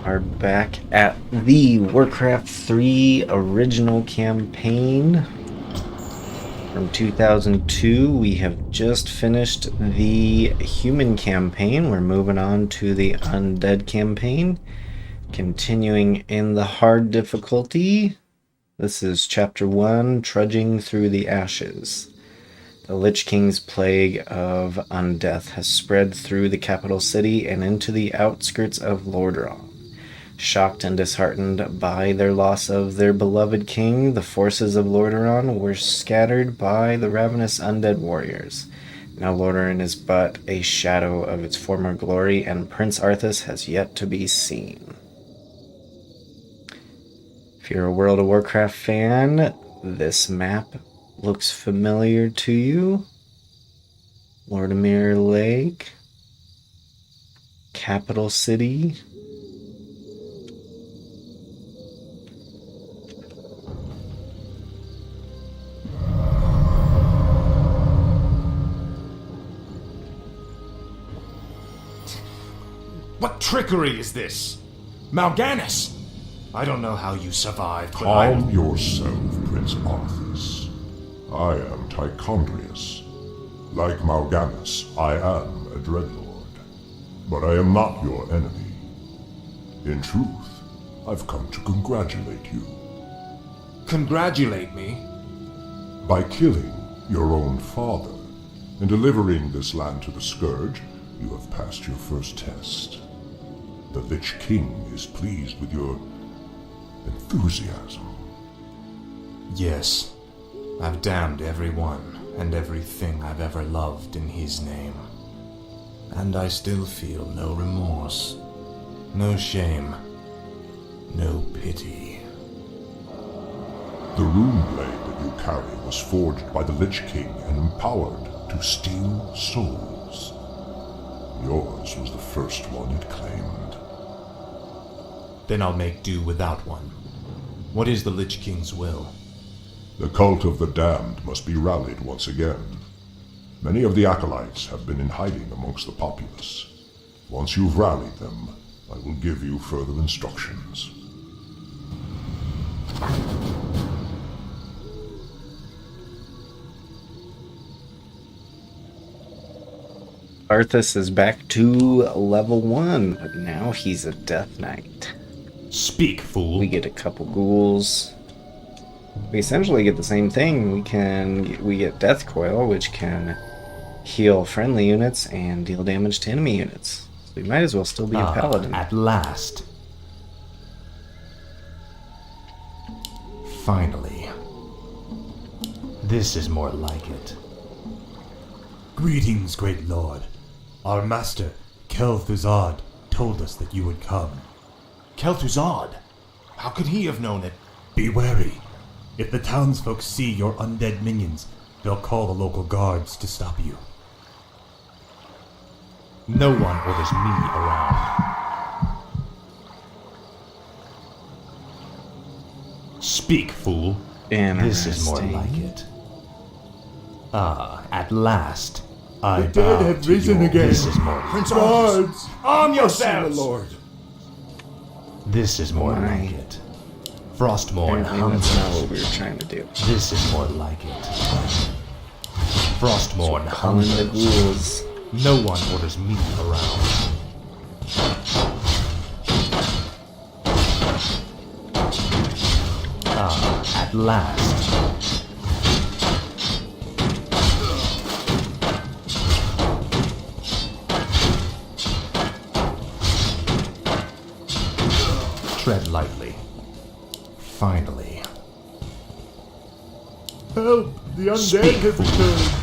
Are back at the Warcraft 3 original campaign from 2002. We have just finished the human campaign. We're moving on to the undead campaign, continuing in the hard difficulty. This is chapter 1, Trudging Through the Ashes. The Lich King's plague of undeath has spread through the capital city and into the outskirts of Lordaeron. Shocked and disheartened by their loss of their beloved king, the forces of Lordaeron were scattered by the ravenous undead warriors. Now Lordaeron is but a shadow of its former glory, and Prince Arthas has yet to be seen. If you're a World of Warcraft fan, this map looks familiar to you. Lordamere Lake, capital city. What trickery is this? Mal'Ganis! I don't know how you survived, but Calm yourself, Prince Arthas. I am Tichondrius. Like Mal'Ganis, I am a Dreadlord. But I am not your enemy. In truth, I've come to congratulate you. Congratulate me? By killing your own father and delivering this land to the Scourge, you have passed your first test. The Lich King is pleased with your enthusiasm. Yes. I've damned everyone and everything I've ever loved in his name. And I still feel no remorse, no shame, no pity. The rune blade that you carry was forged by the Lich King and empowered to steal souls. Yours was the first one it claimed. Then I'll make do without one. What is the Lich King's will? The cult of the damned must be rallied once again. Many of the acolytes have been in hiding amongst the populace. Once you've rallied them, I will give you further instructions. Arthas is back to level 1, but now he's a Death Knight. Speak, fool. We get a couple ghouls. We essentially get the same thing. We get Death Coil, which can heal friendly units and deal damage to enemy units. So we might as well still be a paladin. At last. Finally. This is more like it. Greetings, great lord. Our master, Kel'Thuzad, told us that you would come. Kel'Thuzad? How could he have known it? Be wary. If the townsfolk see your undead minions, they'll call the local guards to stop you. No one orders me around. Speak, fool. This is more like it. At last. I The dead bow have to risen your- again. This is more like Prince it. Guards! Arm My yourselves! lord. This is more My. like it. Frostmourne Apparently that's not hungers. what we were trying to do. This is more like it. Frostmourne Calling the hungers. ghouls. No one orders me around. At last. Tread lightly. Finally. Help! The undead Speak, have fool. returned.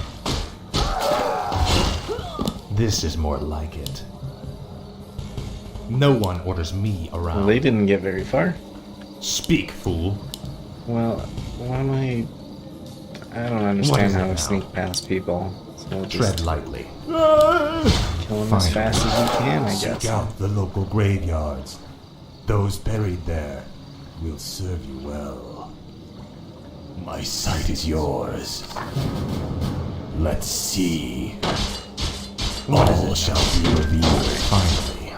This is more like it. No one orders me Well, around. they didn't get very far. Speak, fool. Well, why am I don't What understand is it how to now? sneak past people. So we'll Tread just lightly. kill them as Fine. fast as we can, I Seek guess. out the local graveyards. Those buried there will serve you well. My sight is yours. Let's see. All shall be revealed. Finally.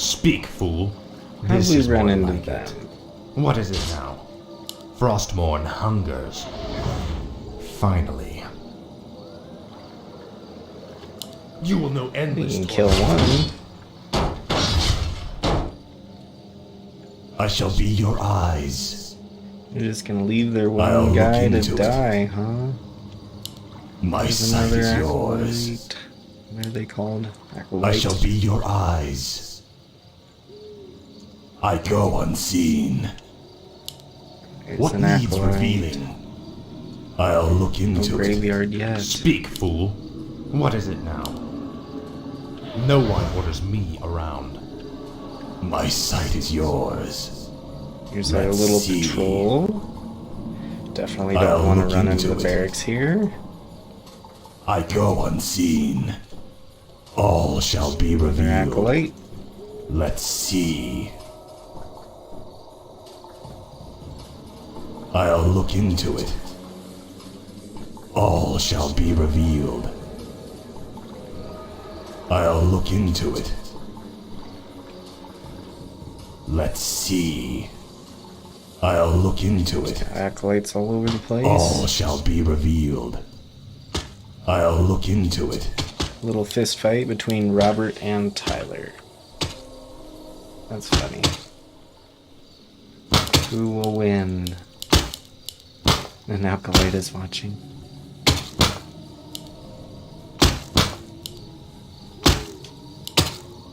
Speak, fool. How This did we is run more into like them? it. What is it now? Frostmourne hungers. Finally. You will know We endless can kill toil. one. I shall be your eyes. You're just gonna leave their I'll one look guy to into it. die, huh? My There's sight another is yours. acolyte. What are they called? Acolyte. I shall be your eyes. I go unseen. There's What an needs acolyte. revealing? I'll look No into it. graveyard yet. Speak, fool. What is it now? No one orders me around. My sight is yours. Here's our Let's little see. patrol. Definitely don't I'll want look to run into into the it. barracks here. I go unseen. All shall be Another revealed. acolyte. Let's see. I'll look into it. All shall be revealed. I'll look into it. Let's see. I'll look into it. Acolytes all over the place. All shall be revealed. I'll look into it. Little fist fight between Robert and Tyler. That's funny. Who will win? An acolyte is watching.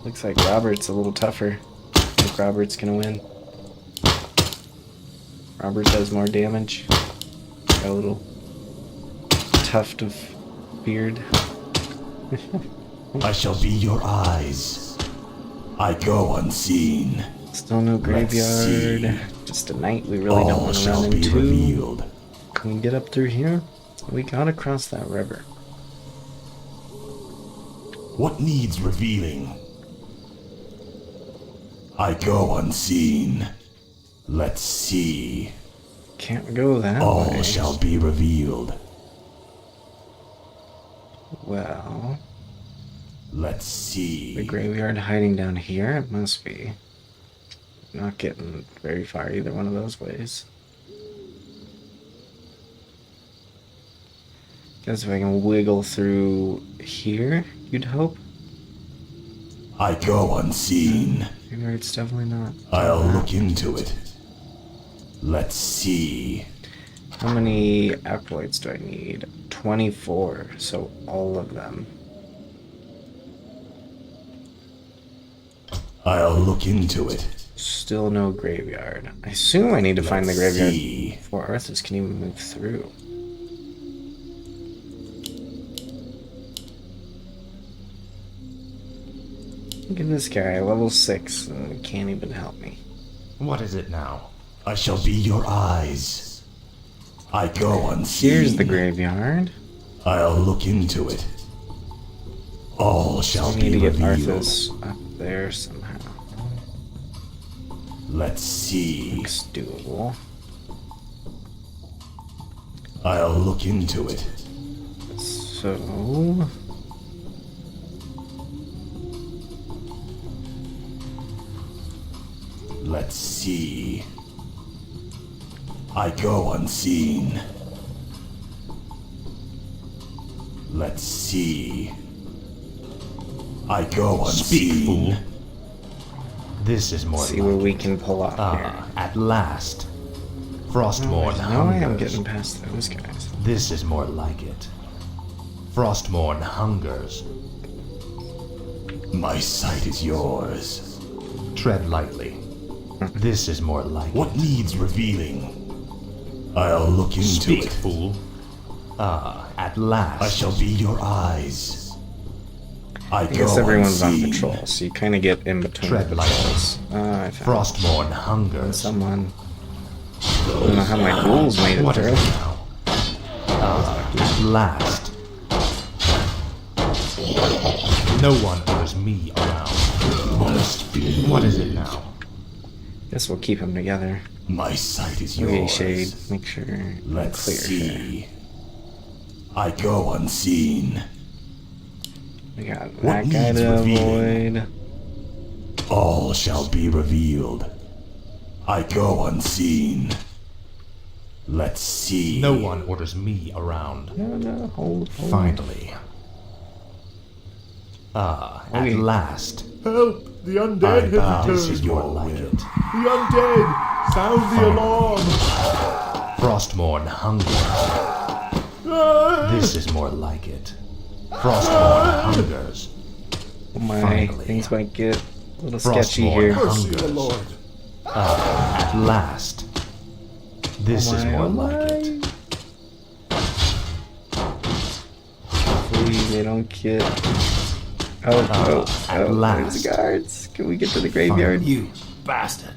Looks like Robert's a little tougher. I think Robert's gonna win. Robert does more damage. Got a little tuft of beard. I shall be your eyes. I go unseen. Still no Let's see. graveyard. Just a night we really don't All want to shall run be into. revealed. Can we get up through here? We gotta cross that river. What needs revealing? I go unseen. Let's see. Can't go that All way. shall be revealed. Well, Let's the see. graveyard hiding down here? It must be. Not getting very far either one of those ways. Guess if I can wiggle through here, you'd hope? I go unseen. Graveyard's definitely not. I'll look into it. Let's see. How many acolytes do I need? 24, so all of them. I'll look into it. Still no graveyard. I assume I need to find the Let's graveyard see. before Arthas can even move through. Look at this guy, level 6, and he can't even help me. What is it now? I shall be your eyes. I go unseen. Here's the graveyard. I'll look into it. All shall I need be to get revealed. Arthas up there somehow. Let's see. Looks doable. I'll look into it. So... Let's see. I go unseen. Let's see. I go unseen. Speak, fool. This is more see like what we it. can pull off here. At last. Oh, Frostmourne there's no way I'm hungers. getting past those guys. This is more like it. Frostmourne hungers. My sight is yours. Tread lightly. This is more like What it. needs revealing? I'll look into Speak, it. fool. At last. I shall be your eyes. I I guess go everyone's on unseen. patrol, so you kind of get in between Tread the lightly. patrols. I found Frostmourne hungers. someone. I don't know how my ghouls made it What is through. it now? At last. No one orders me around. What is it now? Guess we'll keep them together. My sight is Okay, yours. Shade. Make sure you're Let's clear here. see. I go unseen. We got What that guy needs to revealing? avoid. all shall be revealed. I go unseen. Let's see. No one orders me around. No, hold. Finally. At last. Help! The undead have This is returned. your like it. The undead! Sound the alarm! Frostmourne hunger. Ah! This is more like it. Frostmourne hungers. Oh my, Finally. things might get a little sketchy Frostmourne here. Mercy, O hungers. Lord! At last. This is more like it. Hopefully they don't get... at there's last. the guards. Can we get to the graveyard? You bastard.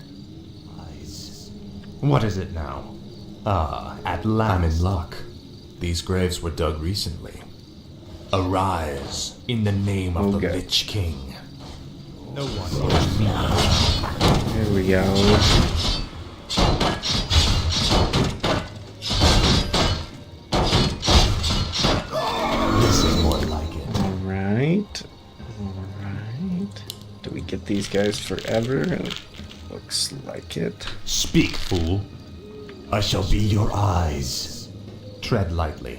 What is it now? At last. I'm in luck. These graves were dug recently. Arise in the name of the Okay. Lich King. No one orders me. There we go. This is more like it. Alright. Do we get these guys forever? Looks like it. Speak, fool. I shall be your eyes. Tread lightly.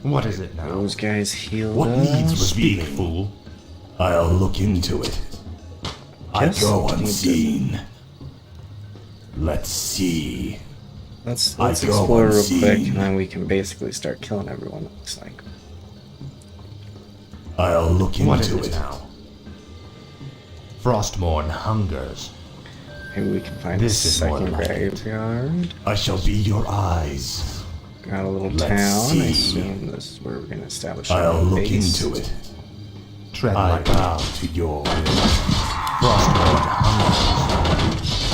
What is it now? Those guys healed What needs us. Speak, revealing? fool. I'll look into it. I Yes, go you unseen. Let's see. Let's I go explore real unseen. quick, and then we can basically start killing everyone, it looks like. I'll look What is into it it. now? Frostmourne hungers. Maybe we can find This a is more second like it. graveyard. I shall be your eyes. Got a little Let's town. I see. assume this is where we're going to establish I'll our look base. into it. Tread I lightly. bow to your will. Frostmourne hungers.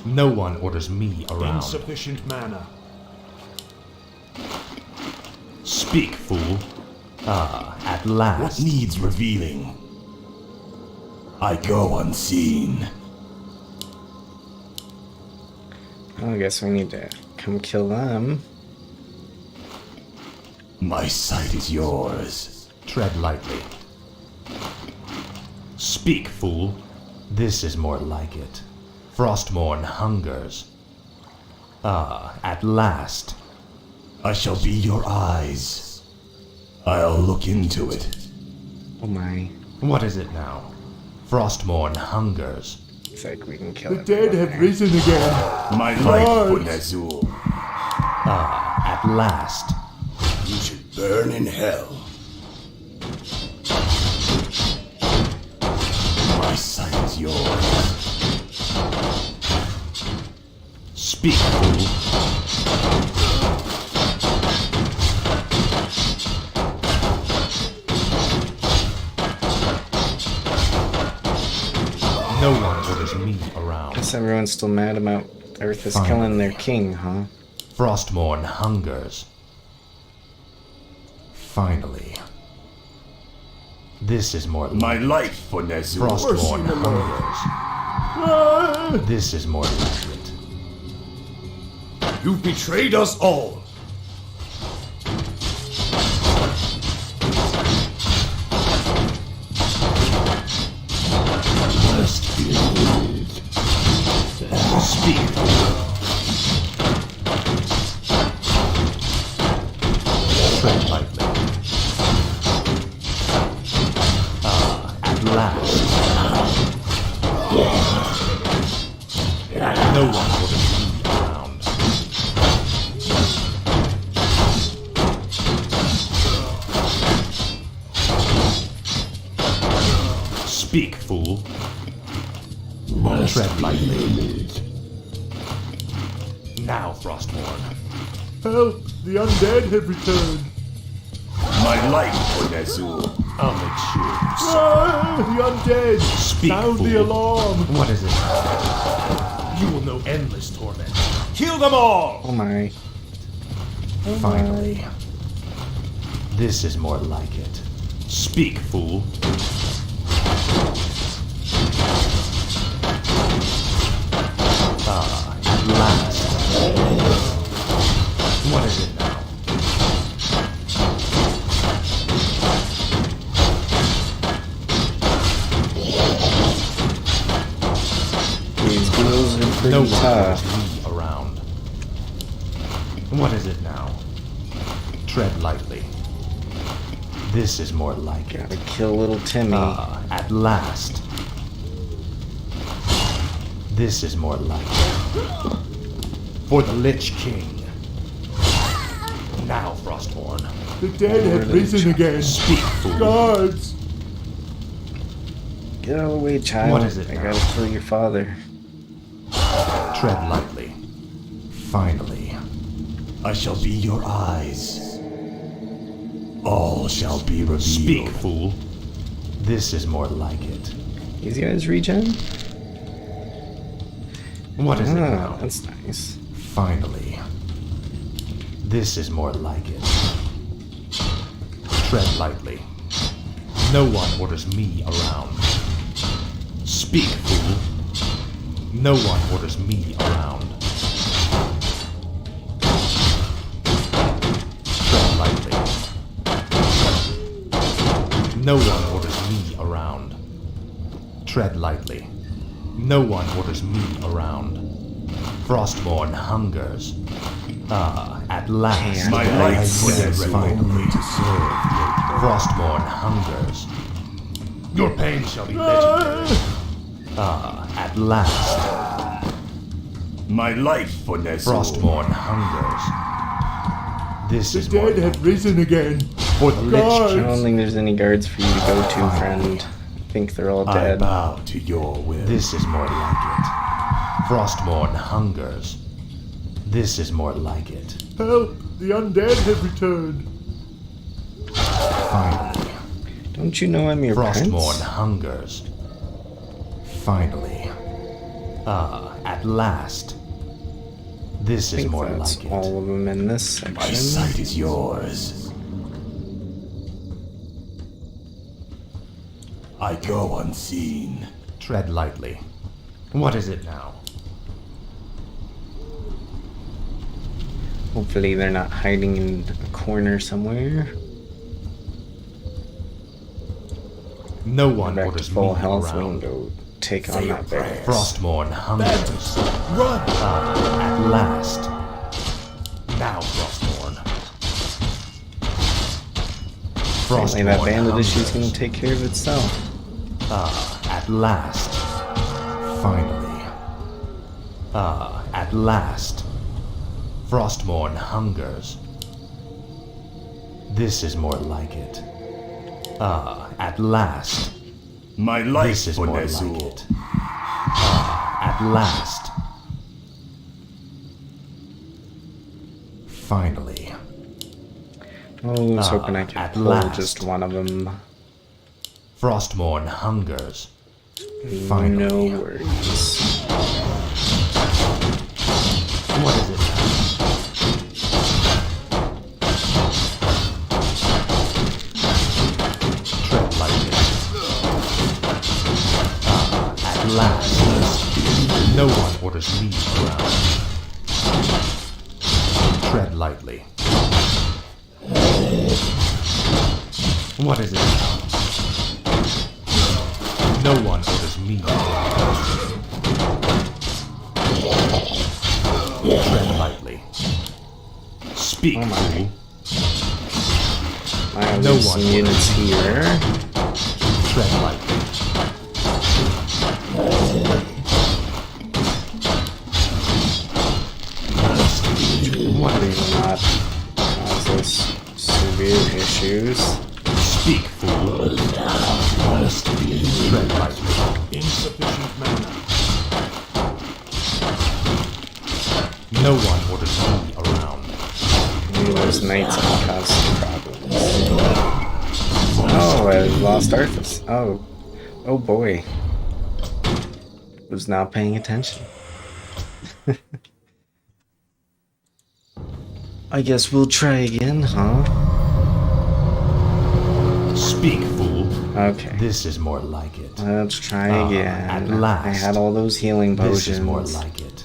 No one orders me around. Insufficient mana. Speak, fool. At What last. needs revealing? I go unseen. Well, I guess we need to come kill them. My sight is yours. Tread lightly. Speak, fool. This is more like it. Frostmourne hungers. At last. I shall be your eyes. I'll look into it. Oh my. What is it now? Frostmourne hungers. Looks like we can kill The everyone dead have there. risen again. My light, Lord. Punazul. At last. You should burn in hell. My sight is yours. Speak, fool. No one orders me around. Guess everyone's still mad about Earth is Finally. killing their king, huh? Frostmourne hungers. Finally. This is more My like light, Punazul. Frostmourne Mercy, Lord. hungers. This is more like it. You've betrayed us all. Speak. Tread lightly. At last. No one orders me around. Speak, fool. Tread lightly. Now, Frostmourne. Help! The undead have returned. My light, Punazul. I'll make sure. Ah, the undead! Speak, Sound the fool. alarm! What is it? You will know endless torment. Kill them all! Oh my. Finally. This is more like it. Speak, fool. At last. one tough. orders me around. What is it now? Tread lightly. This is more like it. Gotta kill little Timmy. At last. This is more like it. For the Lich King. Now, Frostborn. The dead have risen again. Speak, fool. Guards! Get out of the way, child. What is it I now? gotta kill your father. Tread lightly. Finally. I shall be your eyes. All shall be revealed. Speak, fool. This is more like it. These guys regen? What is it Ah, now? that's nice. Finally. This is more like it. Tread lightly. No one orders me around. Speak, fool. No one orders me around. Tread lightly. No one orders me around. Tread lightly. No one orders me around. Frostborn hungers. At last. My life Says only to serve. Frostborn hungers. Your pain shall be legendary. At last. My life for Nessun. Frostborn hungers. This The is more dead have like risen again. for the Lich I King. don't think there's any guards for you to go to, friend. I think they're all I dead. bow to your will. This is more like it. Frostborn hungers. This is more like it. Help! The undead have returned. Finally. Don't you know I'm your Frostborn prince? hungers. Finally. At last. This I is think more that's like it. all of them in this My section. sight is yours. I go unseen. Tread lightly. What is it now? Hopefully they're not hiding in a corner somewhere. No one Back to orders full me health, we can around. go take on that bear. Frostborn hungers. Run! At last. Now, Frostborn. Apparently that Frostborn bandit issue's hungers. gonna take care of itself. At last. Finally. At last. Frostborn hungers. This is more like it. At last. My life This is for more like Nessun. it. At last. Finally. Oh, I was hoping I could at pull last. just one of them. Frostborn hungers. Finally. No worries. What is it now? Tread lightly. At last. No one orders me around. Tread lightly. What is it now? No one orders me around. Tread lightly. Speak, Oh my. fool. I have No some one units here. Tread lightly. What Do is not cause us severe issues. Speak, fool. Tread lightly. Insufficient mana. No one orders me around. Maybe those knights can cause some problems. Oh, I lost Arthas. Oh. Oh boy. Was not paying attention. I guess we'll try again, huh? Speak, fool. Okay. This is more like it. Let's try again. at last. I had all those healing potions. This is more like it.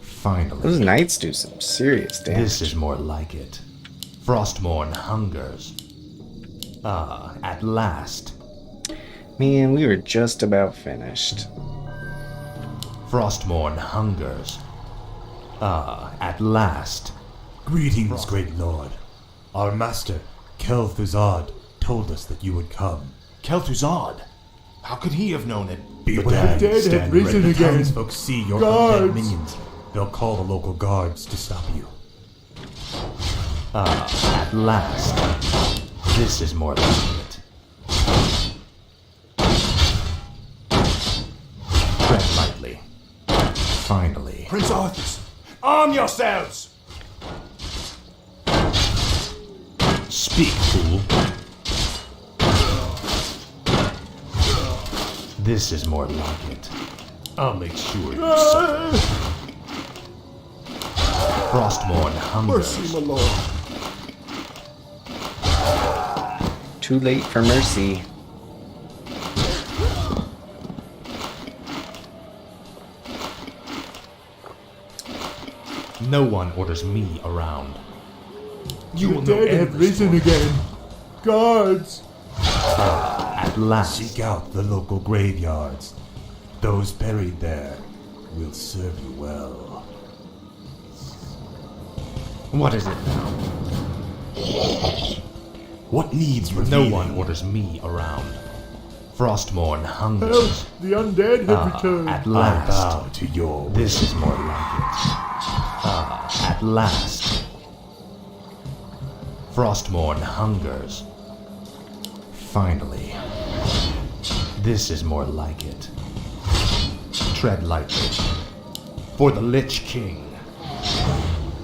Finally. Those knights do some serious damage. This is more like it. Frostborn hungers. At last. Man, we were just about finished. Frostmourne hungers. At last. Greetings, great lord. Our master, Kel'Thuzad, told us that you would come. Kel'Thuzad? How could he have known it? Beware, dead have stand risen ready. again. Townsfolk see your Guards! undead minions. They'll call the local guards to stop you. At last. This is more like it. Tread lightly. Finally. Prince Arthas, arm yourselves! Speak, fool. This is more like it. I'll make sure you suffer. Frostmourne hungers. Mercy, my lord. Too late for mercy. No one orders me around. You will The know dead have endless risen torment. again. Guards! At last. Seek out the local graveyards. Those buried there will serve you well. What is it now? What needs No revealing? one orders me around. Frostmourne Help! hungers. The undead have returned. At I last. bow to your will. This is more like it. At last. Frostmourne hungers. Finally. This is more like it. Tread lightly. For the Lich King.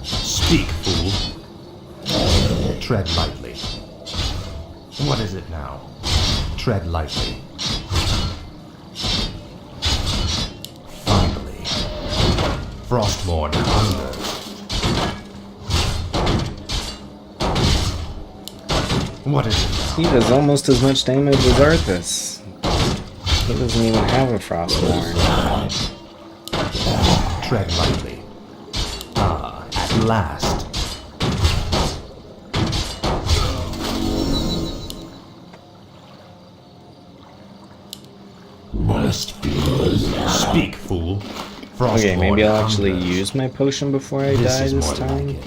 Speak, fool. Tread lightly. What is it now? Tread lightly. Finally. Frostmourne hungers. What is it now? He does almost as much damage as Arthas. He doesn't even have a Frostmourne. Tread lightly. At last. Speak, fool. Okay, maybe I'll Frostmourne actually hungers. use my potion before I This die is this more time. like it.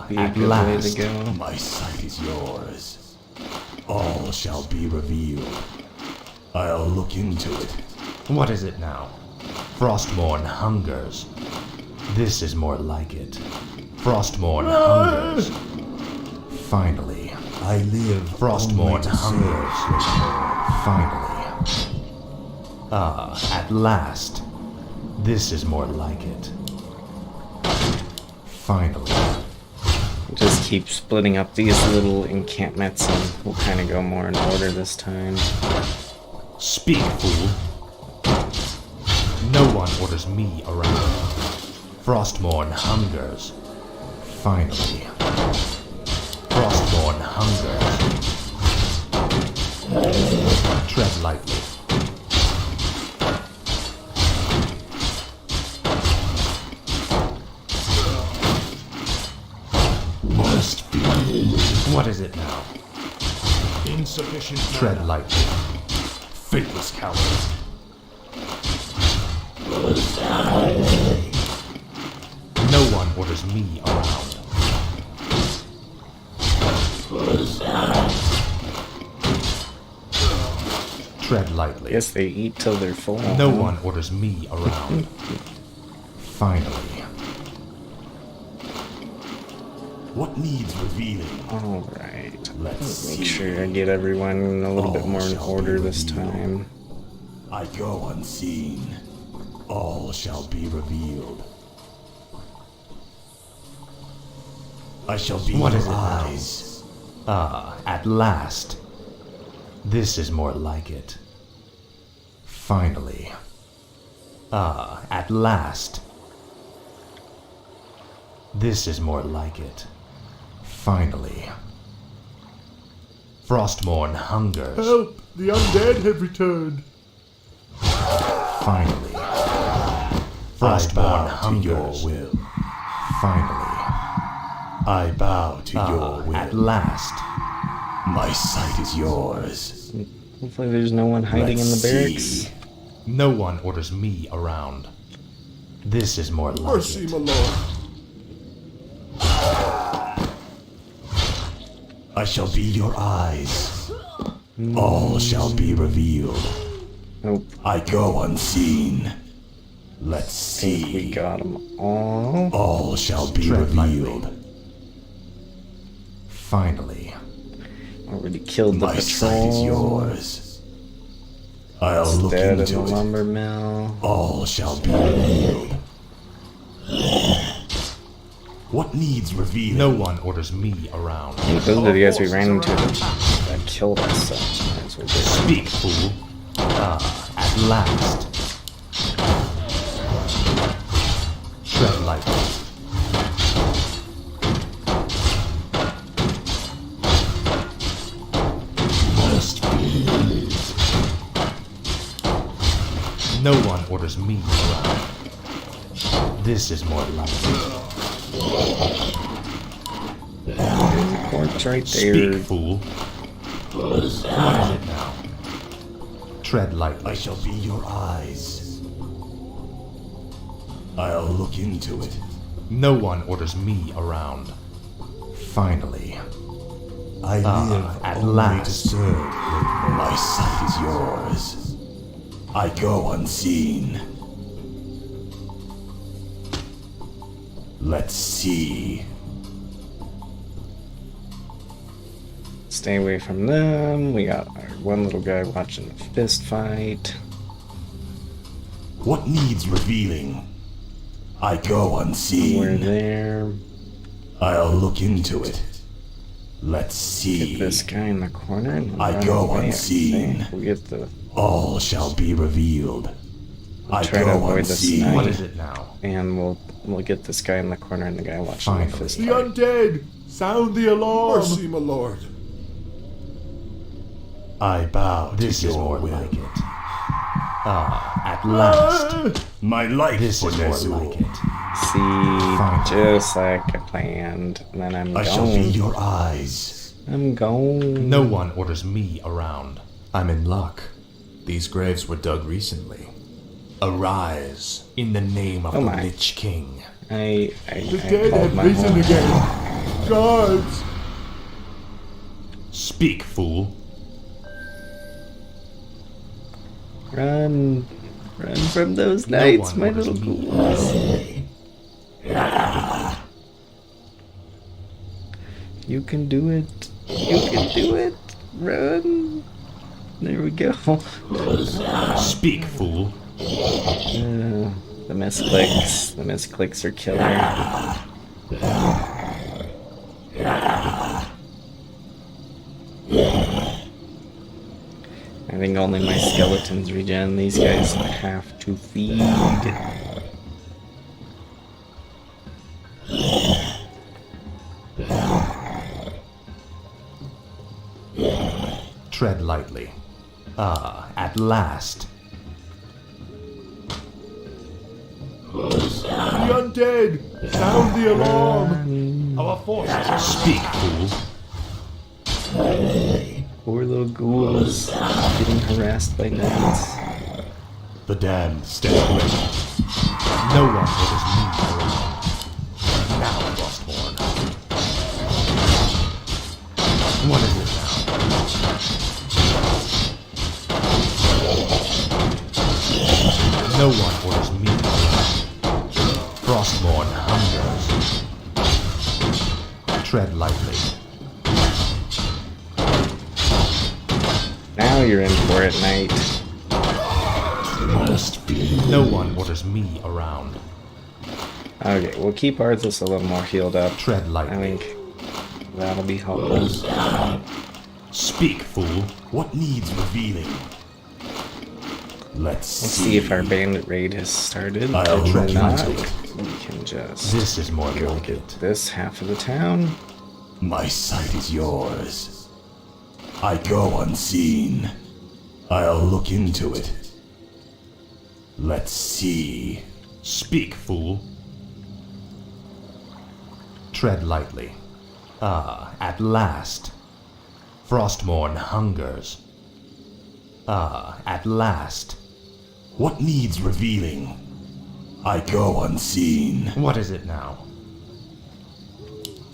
Be a At good way last. to go. My sight is yours. All shall be revealed. I'll look into it. What is it now? Frostmourne hungers. This is more like it. Frostmourne hungers. Finally. I live Frostmourne only to serve. hungers. Finally. At last. This is more like it. Finally. Just keep splitting up these little encampments and we'll kind of go more in order this time. Speak, fool. No one orders me around. Frostmourne hungers. Finally. Frostmourne hungers. Tread lightly. What is it now? Insufficient Tread mana. lightly. Faithless coward. No one orders me around. Tread lightly. Guess they eat till they're full. No one orders me around. Finally. What needs revealing? Alright. Let's Make see. sure I get everyone a little bit more in order this time. I go unseen. All shall be revealed. I shall be What your is it now? eyes. At last. This is more like it. Finally. At last. This is more like it. Finally. Frostmourne hungers. Help! The undead have returned. Finally. I Frostmourne bow to your hungers. will. Finally. I bow to your will. At last. My sight is yours. Hopefully there's no one hiding in the Let's barracks. see. No one orders me around. This is more like Mercy, it. my lord. I shall be your eyes. All shall be revealed. Nope. I go unseen. Let's I think we see. got them all. All shall be Tread lightly. revealed. Finally. Already killed the My sight is patrol. yours. I'll look Dead in the into it. lumber mill. All shall be revealed. What needs revealing? No one orders me around. Those are the guys we ran into that killed us. So that's what they Speak, fool. At last. Tread lightly. No one orders me around. This is more like it. corpse right Speak, there. fool. What is it now? Tread lightly. I shall be your eyes. I'll look into it. No one orders me around. Finally. I live at only last. to serve. My sight is yours. I go unseen. Let's see. Stay away from them. We got our one little guy watching a fist fight. What needs revealing? I go We're unseen. there. I'll look into it. Let's see. Get this guy in the corner and I run go away, unseen. We'll get the All shall be revealed. I try to go avoid the unseen. snipe. What is it now? and we'll get this guy in the corner and the guy watching the Finally. fist The fight. undead! Sound the alarm! Mercy, my lord. I bow This to is your more will. like it. At last. My life This for is more Nezul. like it. See, just like I planned. And then I'm I shall be gone. your eyes. I'm gone. No one orders me around. I'm in luck. These graves were dug recently. Arise in the name of Oh the my. Lich King. I The dead called have my risen horn. again! Guards! Speak, fool. Run. Run from those No knights, one my orders little me ghouls. You can do it. You can do it. Run. There we go. Speak, fool. The misclicks. The misclicks are killer. I think only my skeletons regen. These guys have to feed. Tread lightly. At last. The undead! Sound the alarm! Our forces Speak, fool. Poor little ghouls getting harassed by knights. The damned stand ready. No one orders me around. Now, Frosthorn. What is it now? No one orders me around. Frostborn hungers. Tread lightly. Now you're in for it, knight. No one orders me around. Okay, we'll keep Arthas a little more healed up. Tread I lightly. think that'll be helpful. Speak, fool. What needs revealing? Let's Let's see. see if our bandit raid has started. I'll If look not, into it. we can just This is more go like get it. this half of the town. My sight is yours. I go unseen. I'll look into it. Let's see. Speak, fool. Tread lightly. At last. Frostmourne hungers. At last. What needs revealing? I go unseen. What is it now?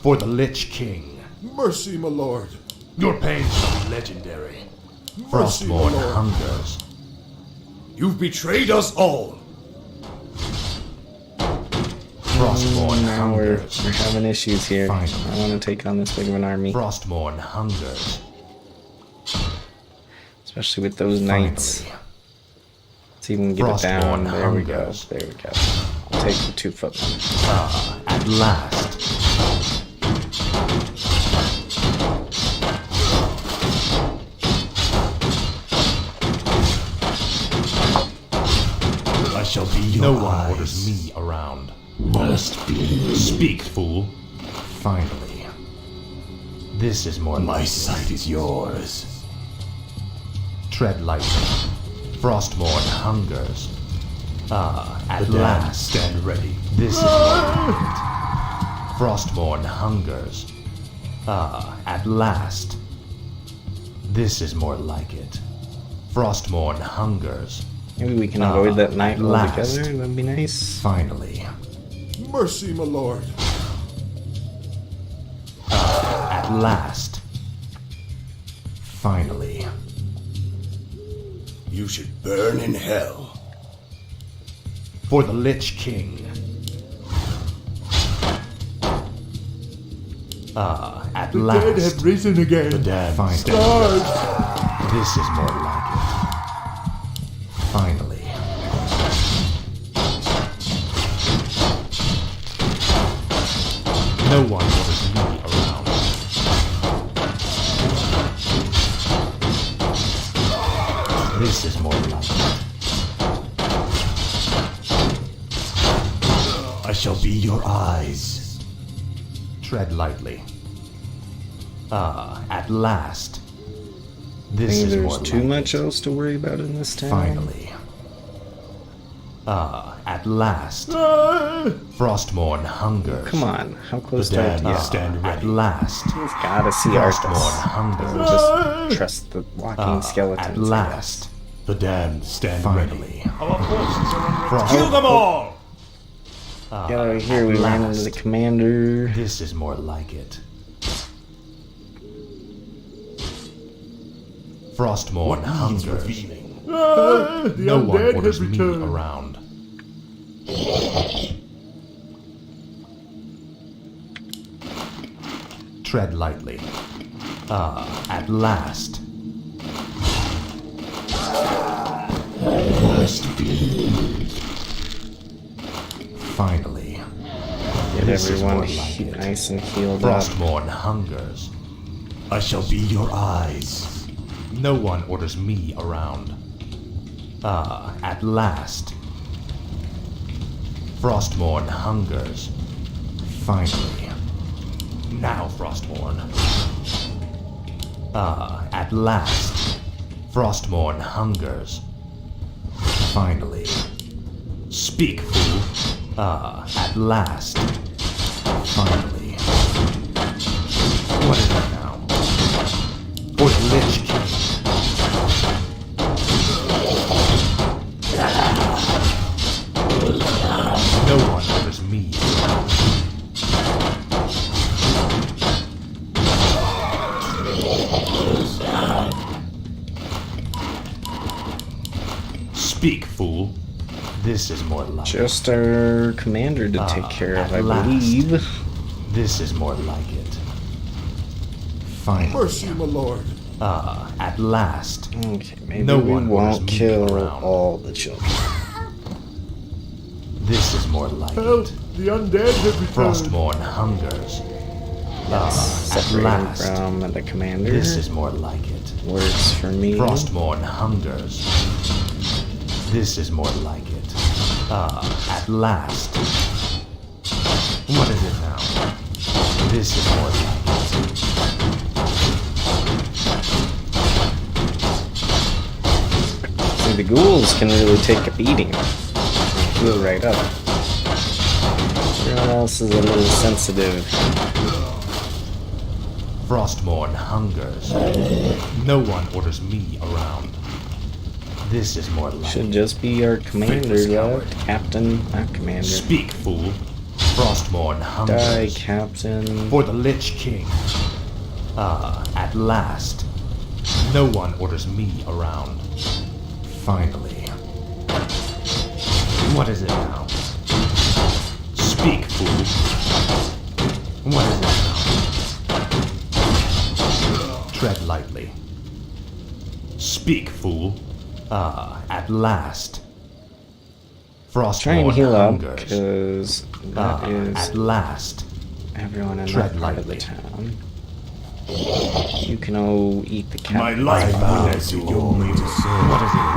For the Lich King. Mercy, my lord. Your pain shall be legendary. Mercy, my Frostmourne lord. hungers. You've betrayed us all. Frostmourne Now we're hungers. having issues here. Finally. I want to take on this big of an army, Frostmourne hungers. especially with those knights. Finally. Let's see if we can get it down. Frostmourne There we go. hungers. There we go. I'll take the 2-footman. At last. I shall be your No one eyes. orders me around. Must be. Speak, fool. Finally. This is more My like sight is yours. tread lightly. Frostmourne hungers. At The damned last. stand ready. This is more like it. Frostmourne hungers. At last. This is more like it. Frostmourne hungers. Maybe we can avoid that knight at last. altogether. That'd be nice. Finally. Mercy, my lord. At last. Finally. You should burn in hell. For the Lich King. At last. Dead have risen again. The damned Finally. stand ready. This is more like it. Finally. No one orders me around. This is more like it. I shall be your eyes. Tread lightly. At last. I This think is there's more too like much it. else to worry about in this town. Finally. At last. Frostmourne hungers. Come on, how close The do I damned have to get? stand At ready. last. We've gotta see Frostmourne Arthas. hungers. Just trust the walking skeletons. At I last. The damned stand ready. Finally. Our forces are under Frost- Kill them all! guess. Get out of here, we At ran into the last. commander. This is more like it. Frostmourne What needs hungers. revealing? The No one undead orders have me returned. around. Tread lightly. At last. Must be. Finally. Get This is everyone more like it. nice and healed up. Frostmourne hungers. I shall be your eyes. No one orders me around. At last. Frostmourne hungers. Finally. Now, Frostmourne. At last. Frostmourne hungers. Finally. Speak, fool. At last. Finally. What is it now? For the Lich King. No one orders me. Speak, fool. This is more like it. Just our commander to take care of, at I last. believe. This is more like it. Finally. Mercy, my lord. At last. Okay, maybe No we one orders won't me kill around. all the children. This is more like Help! it. The undead have returned. Frostmourne hungers. At Separating last. from the commander. This is more like it. Works for me. Frostmourne hungers. This is more like it. At last. What is it now? This is more like it. See, the ghouls can really take a beating. Heal right up. Everyone else is a little sensitive. Frostmourne hungers. No one orders me around. This is more like Should it. just be our commander Faithless left. coward. Captain, not commander. Speak, fool. Frostmourne Die, hungers Captain. for the Lich King. Ah, at last. No one orders me around. Finally. What is it now? Speak, fool. What is it now? Tread lightly. Speak, fool. Ah, at last. Try and Frostmourne heal up, hungers. because that is At last. everyone in Tread that part of the lightly. town. You can all eat the cat. My life bows only to serve. What is it?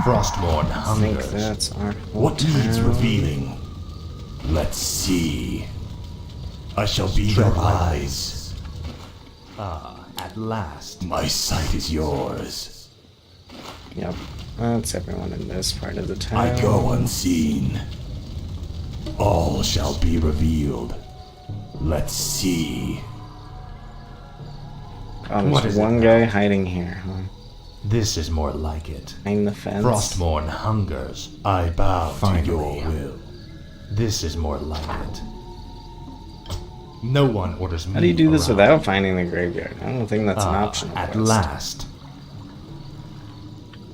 Frostmourne I think hungers. that's our whole What needs town. revealing? Let's see. I shall be Tread your lightly. eyes. At last. My sight is yours. Yep, that's everyone in this part of the town. I go unseen. All shall be revealed. Let's see. Oh, What there's is it one now? guy hiding here, huh? This is more like it. Behind the fence. Frostmourne hungers. I bow Finally. to your will. This is more like it. No one orders me How do you do this around. without finding the graveyard? I don't think that's an option. At last.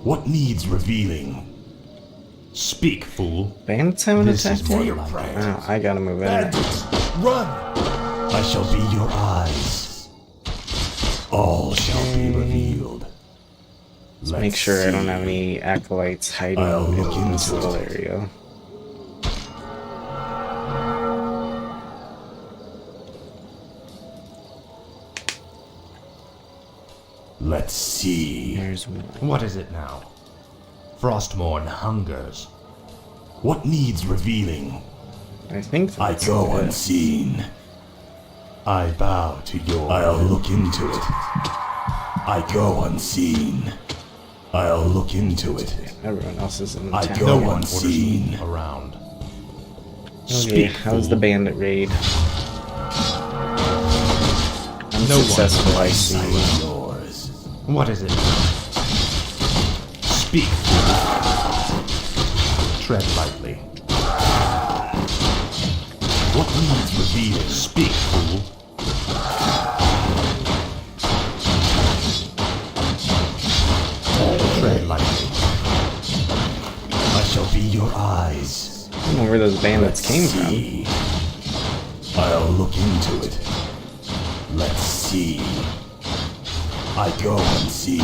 What needs revealing? Speak, fool. Bandits haven't This is attacked more yet? like it. Oh, I gotta move in. Run! I shall be your eyes. All shall be revealed. Let's make sure I don't have any acolytes hiding I'll look in this into little it. area. Let's see. There's one. What is it now? Frostmourne hungers. What needs revealing? I think I that's go it. unseen. I bow to your. I'll look into it. I go unseen. I'll look into it. Everyone else is in the I town. go No one orders me unseen. around. Okay, Speak, how's fool. the bandit raid? No one Unsuccessful, I My sight see. is yours. What is it? Speak, fool. Tread lightly. What needs revealing? Speak, fool. Tread lightly. I shall be your eyes. I don't know where those bandits came from. See. I'll look into it. Let's see. I go unseen.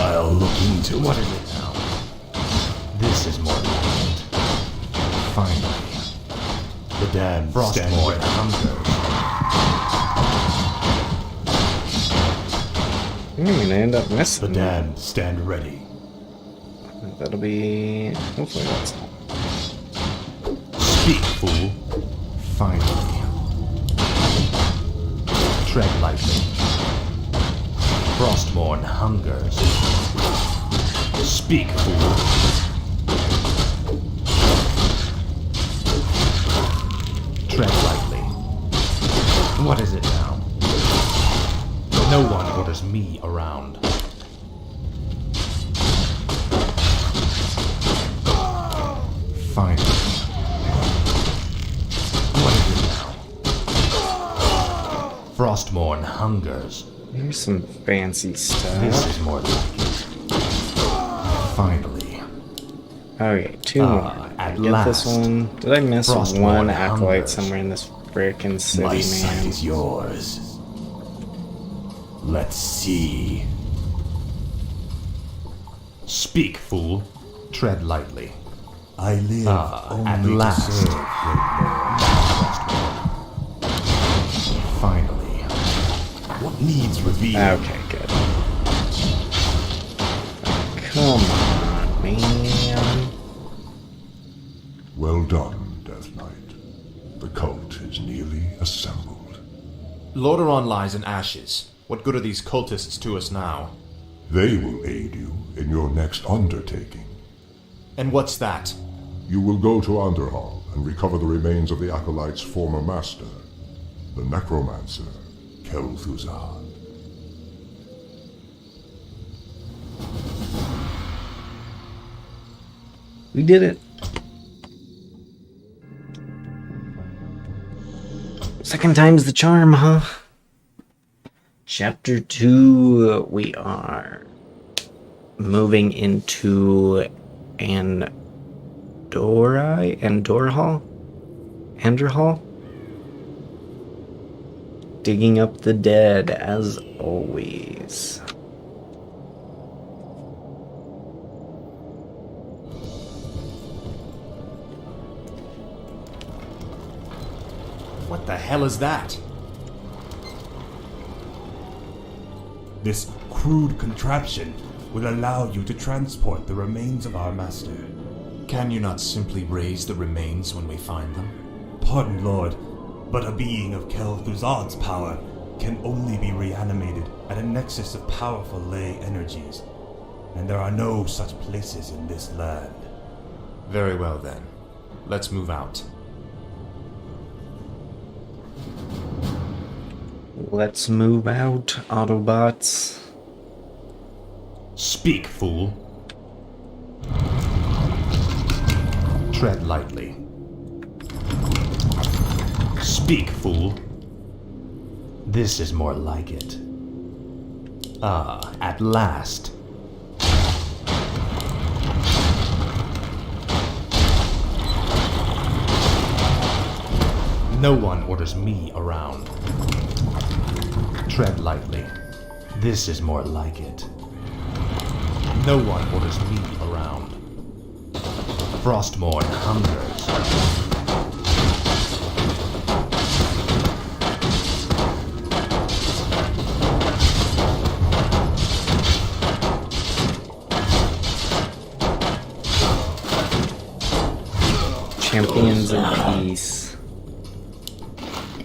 I'll look into it. What is it now? This is more like it. Finally. The damned stand Frostmourne ready. hungers. I think I'm gonna end up The missing. damned stand ready. That'll be. Hopefully that's not. Speak, fool. Finally. Tread lightly. Frostmourne hungers. Speak, fool. Tread lightly. What is it now? No one orders me around. Finally. What is it now? Frostmourne hungers. Here's some fancy This stuff. is more like it. Finally. Okay, two more. at Get this last. one. Did I miss Frostmourne one acolyte hungers. somewhere in this frickin' city, My sight man? is yours. Let's see. Speak, fool. Tread lightly. I live only at to last. serve, great Finally. Lord. What needs revealing? Okay, good. Come on, man. Well done, Death Knight. The cult is nearly assembled. Lordaeron lies in ashes. What good are these cultists to us now? They will aid you in your next undertaking. And what's that? You will go to Underhall and recover the remains of the Acolyte's former master, the necromancer, Kel'Thuzad. We did it. Second time's the charm, huh? Chapter 2, we are moving into Andorhall? Digging up the dead, as always. What the hell is that? This crude contraption will allow you to transport the remains of our master. Can you not simply raise the remains when we find them? Pardon, Lord, but a being of Kel'Thuzad's power can only be reanimated at a nexus of powerful ley energies, and there are no such places in this land. Very well then. Let's move out. Let's move out, Autobots. Speak, fool. Tread lightly. Speak, fool. This is more like it. Ah, at last. No one orders me around. Tread lightly. This is more like it. No one orders me around. Frostmourne hungers. Champions of peace.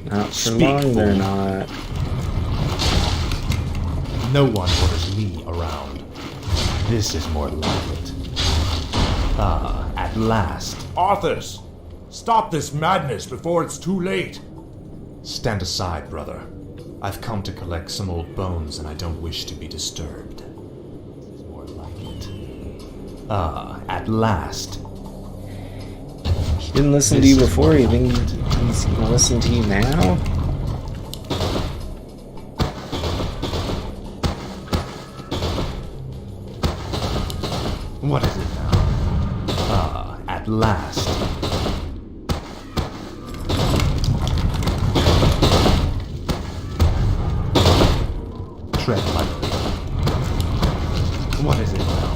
Not for Speak, long, they're fool. not. No one orders me around. This is more like it. Ah, at last. Arthas! Stop this madness before it's too late! Stand aside, brother. I've come to collect some old bones and I don't wish to be disturbed. This is more like it. Ah, at last. Didn't listen to you before, you think he's gonna listen to you now? What is it now? Ah, at last. Tread lightly. What is it now?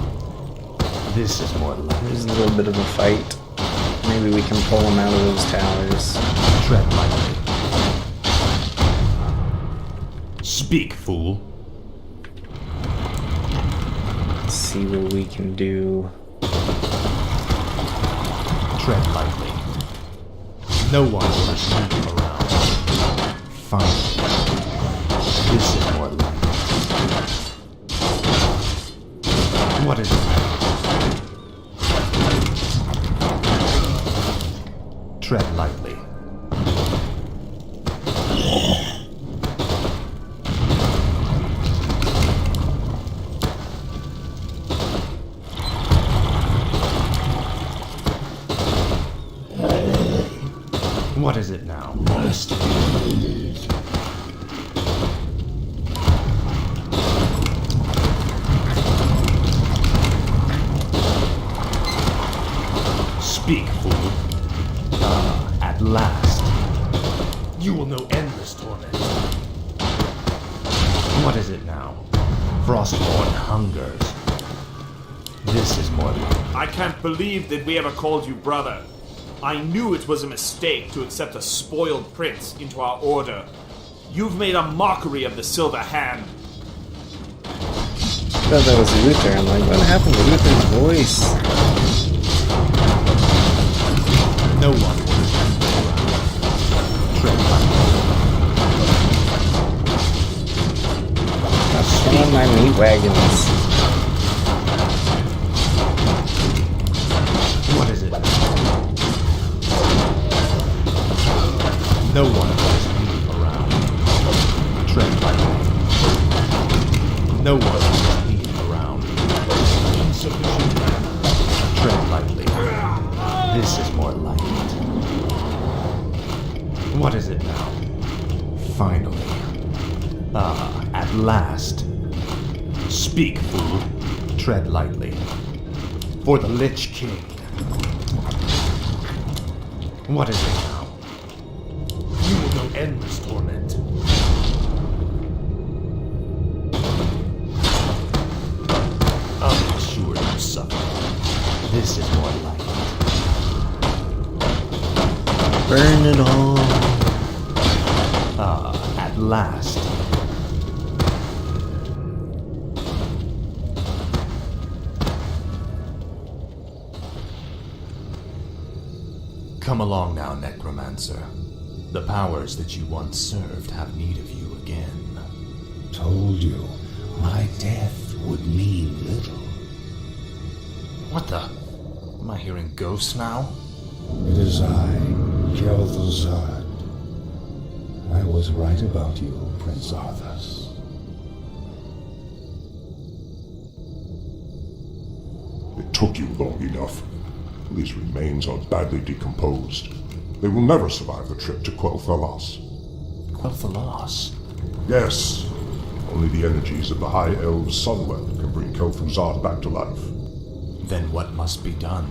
This is more like There's a little bit of a fight. Maybe we can pull him out of those towers. tread lightly. Speak, fool. Let's see what we can do. Tread lightly. No one orders me around. Fine. This is more like it. What is it? Tread lightly. What is it now? Speak, fool. Ah, at last. You will know endless torment. What is it now? Frostmourne hungers. This is more like I can't believe that we ever called you brother. I knew it was a mistake to accept a spoiled prince into our order. You've made a mockery of the Silver Hand. I thought that was Luther. I'm like, what happened to Luther's voice? no one orders me around. Tread lightly. Stop stealing my meat wagons. What is it? No one orders me around. Tread lightly. No one orders me around. Tread lightly. This is more like it. What is it now? Finally. Ah, at last. Speak, fool. Tread lightly. For the Lich King. What is it now? You will know endless torment. I'm sure you suffer. This is more like it. Burn it all. Ah, at last. Come along now, Necromancer. The powers that you once served have need of you again. Told you, my death would mean little. What the? Am I hearing ghosts now? It is I, Kel'Thuzad. I was right about you, Prince Arthas. It took you long enough. These remains are badly decomposed. They will never survive the trip to Quel'Thalas. Quel'Thalas? Yes. Only the energies of the High Elves' Sunweb can bring Kel'Thuzad back to life. Then what must be done?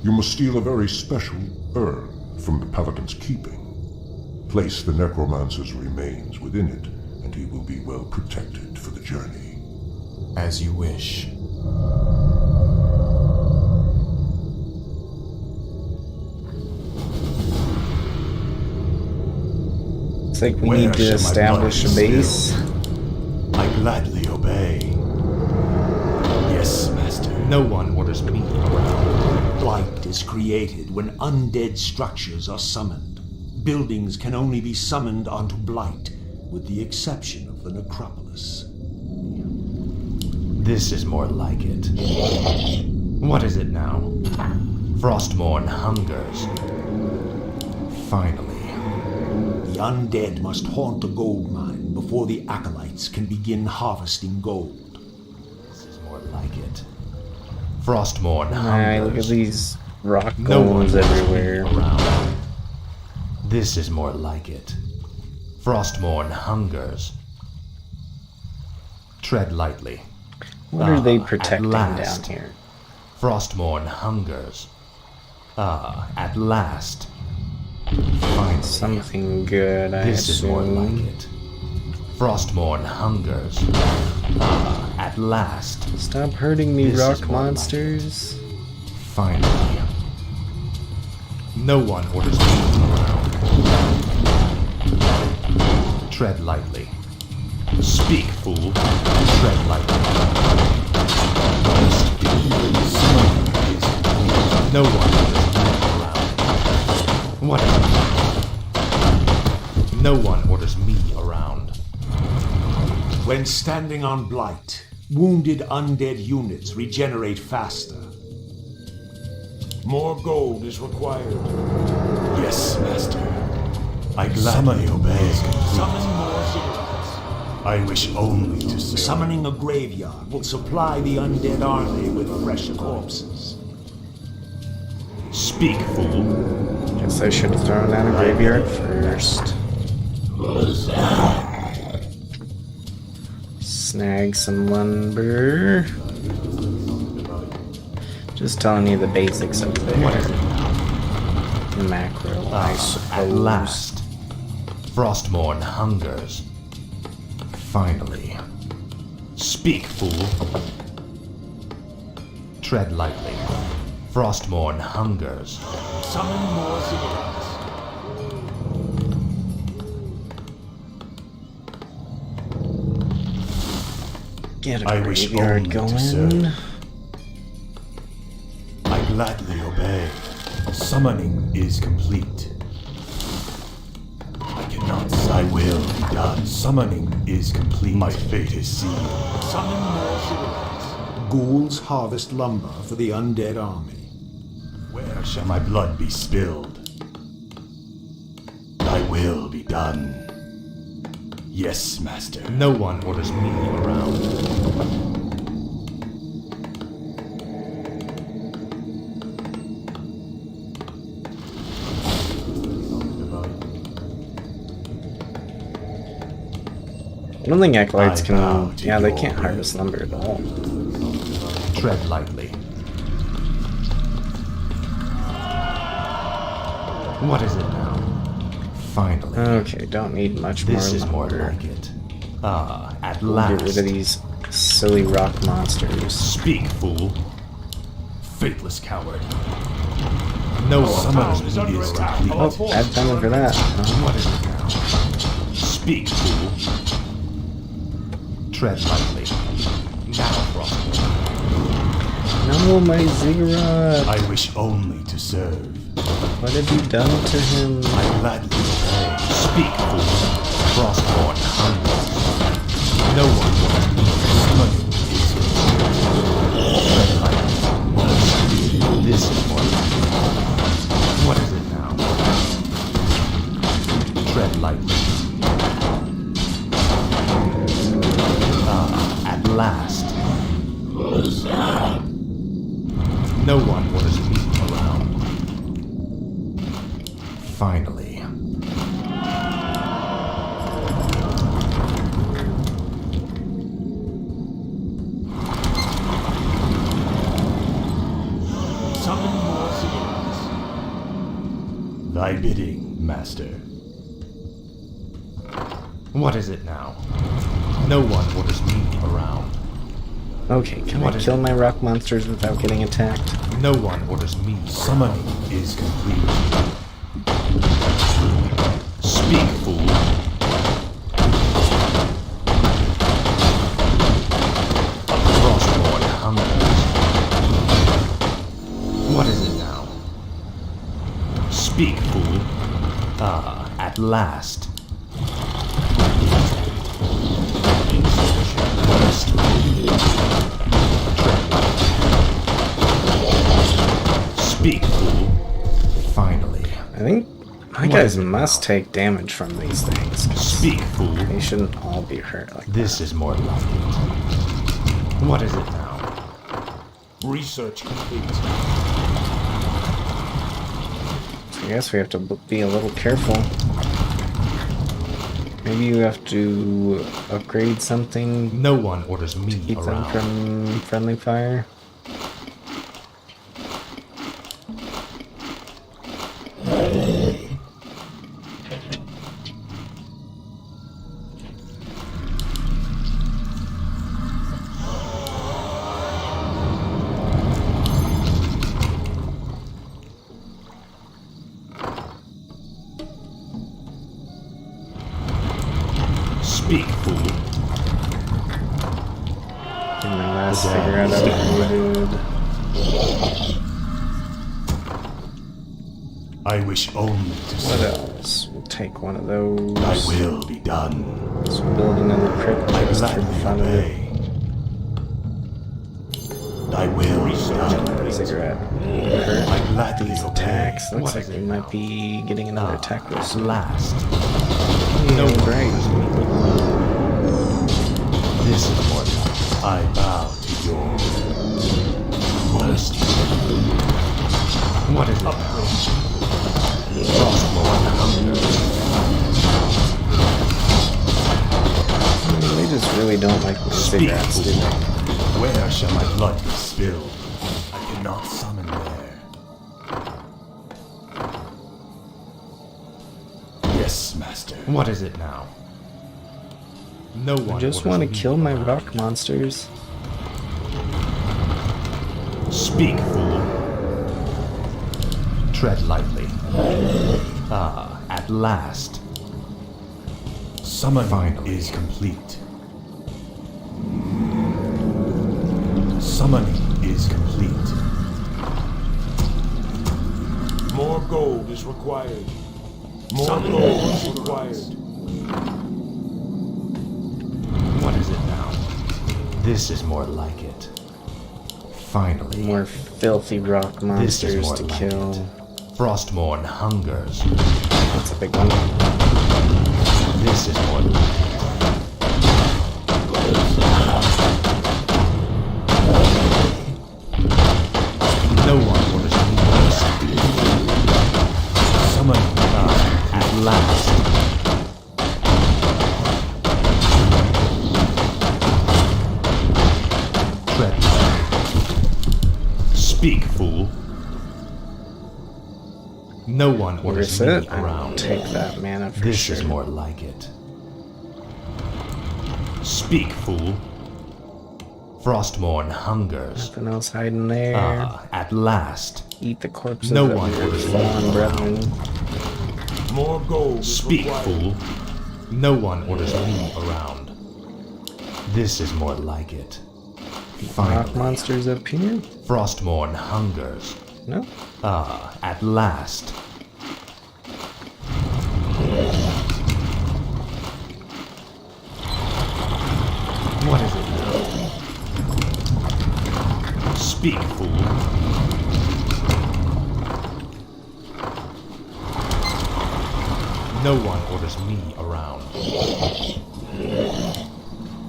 You must steal a very special urn from the Paladin's keeping. Place the Necromancer's remains within it, and he will be well protected for the journey. As you wish. It's like we Where need to shall my establish a blood be base. spilled? I gladly obey. Yes, Master. No one orders me around. Blight is created when undead structures are summoned. Buildings can only be summoned onto Blight, with the exception of the necropolis. This is more like it. What is it now? Frostmourne hungers. Finally. The undead must haunt a gold mine before the acolytes can begin harvesting gold. This is more like it. Frostmourne Alright, look at hungers. these rock No one golems orders me everywhere. around. This is more like it. Frostmourne hungers. Tread lightly. What are they At protecting down last. here? Frostmourne hungers. Ah, at last. Finally. Something good, I This is more like assume. it. Frostmourne hungers. Ah, at last. Stop hurting me, This is rock more like monsters. Finally. No one orders me around. Tread lightly. Speak, fool. Tread lightly. No one orders me around. What? No one orders me around. When standing on Blight, wounded undead units regenerate faster. More gold is required. Yes, Master. I gladly obey. Summon more cigarettes. I wish only to serve. Summoning a graveyard will supply the undead army with fresh corpses. Speak, fool. Guess I should have thrown down a graveyard first. Snag some lumber. Just telling you the basics of there. The macro, I suppose. At last. Frostmourne hungers. Finally. Speak, fool. Tread lightly. Frostmourne hungers. Summon more cigarettes. Get a I wish graveyard only to going. serve. I gladly obey. Summoning is complete. I cannot. I will be done. Summoning is complete. My fate is sealed. Summon more cigarettes. Ghouls harvest lumber for the undead army. Where shall my blood be spilled? Thy will be done. Yes, Master. No one orders me around. don't think acolytes I can. bow to Yeah, they your can't will. harvest lumber at all. Tread lightly. What is it now? Finally. Okay, don't need much This more is more lumber. like it. Ah, at We'll last. get rid of these silly rock monsters. Speak, fool. Faithless coward. No Summoners one. need is complete. Oh, bad timing for that. What is it now? Speak, fool. Tread lightly. Now, Frostborn. No, my ziggurat. I wish only to serve. What have you done to him? I gladly obey. Speak, fool. Frostborn hungers. No one wants me. Summoning is Tread lightly. This is more like it. What is it now? Tread lightly. Ah, at last. No one orders me around. Finally. summon more cigarettes. Thy bidding, master. What is it now? No one orders me around. Okay, can What I is kill it? my rock monsters without getting attacked? No one orders me. Summoning is complete. Speak, fool. Frostborn hungers. What is it now? Speak, fool. Ah, at last. Speak, fool. Finally. I think my What guys is it must now? take damage from these things. 'Cause Speak, fool. they shouldn't all be hurt like This is more like it. What is it now? Research complete. that. So I guess we have to be a little careful. Maybe you have to upgrade something No one orders me to keep them around. from friendly fire. Speak, fool. Get my last figure out upgraded. I wish only to What serve. else? We'll take one of those. Thy will be done. Let's build another crypt I just for the gladly fun of it. obey. Thy will be done. Ziggurat. I gladly These obey. attacks. Looks What like is we it might now? be getting another attack real At soon. last. No, great. This is more like it. I bow to your modesty. What is it now? Frostborn hungers. They just really don't like my Speak, ziggurats, do fool. they? Where shall my blood be spilled? I cannot summon there. Yes, master. What is it now? No one. I just orders want to me kill my around. rock monsters. Speak, fool. Tread lightly. Ah, at last. Summoning Finally. is complete. Summoning is complete. More gold is required. More gold is required. What is it now? This is more like it. Finally. More filthy rock This is monsters more to like kill. it. Frostborn hungers. That's a big one. This is more like it. No one orders me this. Summoning At last. Speak, fool. No one orders Where's me it? I'll around. take that mana for This sure. is more like it. Speak, fool. Frostmourne hungers. Nothing else hiding there. Ah, at last. Eat the corpses No of one your orders me fallen around. brethren. More gold is Speak, required. fool. No one orders me around. This is more like it. Rock Finally. monsters up here? Frostmourne hungers. No? Ah, at last. What is it now? Speak, fool. No one orders me around.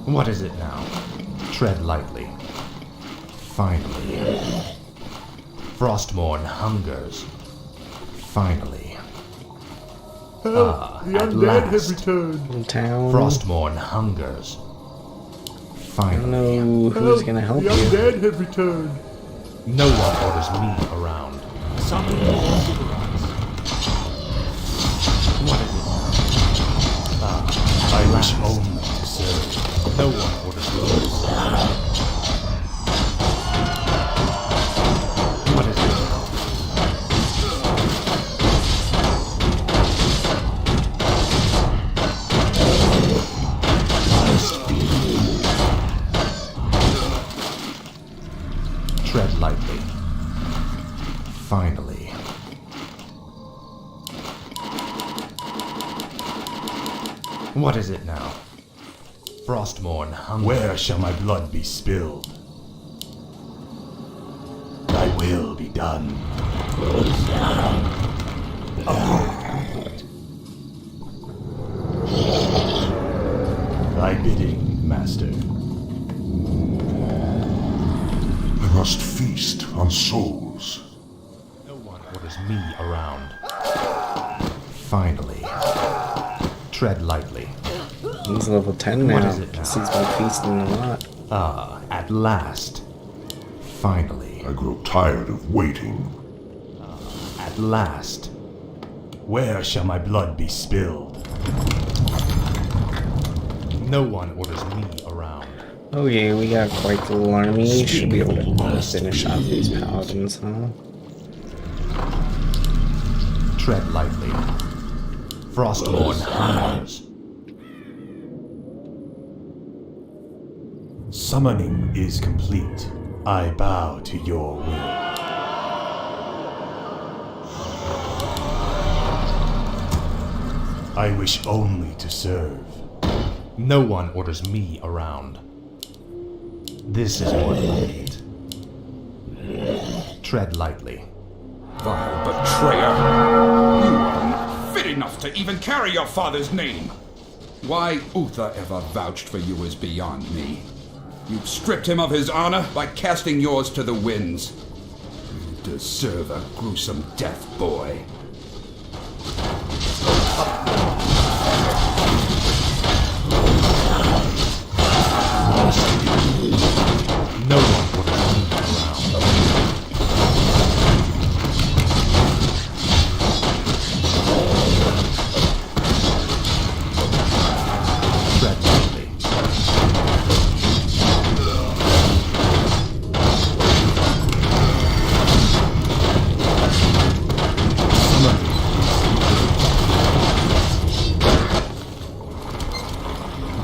What is it now? Tread lightly. Finally. Frostmourne hungers. Finally. Help! The at undead have last. returned. In town. Frostmourne hungers. I don't Finally. know who's gonna help The you. undead have returned. No one orders me around. Summon more cigarettes. What is it? I wish only to serve. No one orders me around. What is it? Tread lightly. Finally. What is it now? Frostmourne hunger. Where shall my blood be spilled? Thy will be done. Thy bidding, master. I must feast on souls. No one orders me around. Finally. Tread lightly. He's level 10 now. What is it now? He's been feasting a lot. Ah, at last. Finally. I grow tired of waiting. At last. Where shall my blood be spilled? No one orders me around. Okay, we got quite the little army. Should be able to finish off these paladins, huh? Tread lightly. Frostmourne hungers. Summoning is complete. I bow to your will. I wish only to serve. No one orders me around. This is more like it. Tread lightly. Vile betrayer! You are not fit enough to even carry your father's name! Why Uther ever vouched for you is beyond me. You've stripped him of his honor by casting yours to the winds. You deserve a gruesome death, boy. No one orders me around. Tread lightly.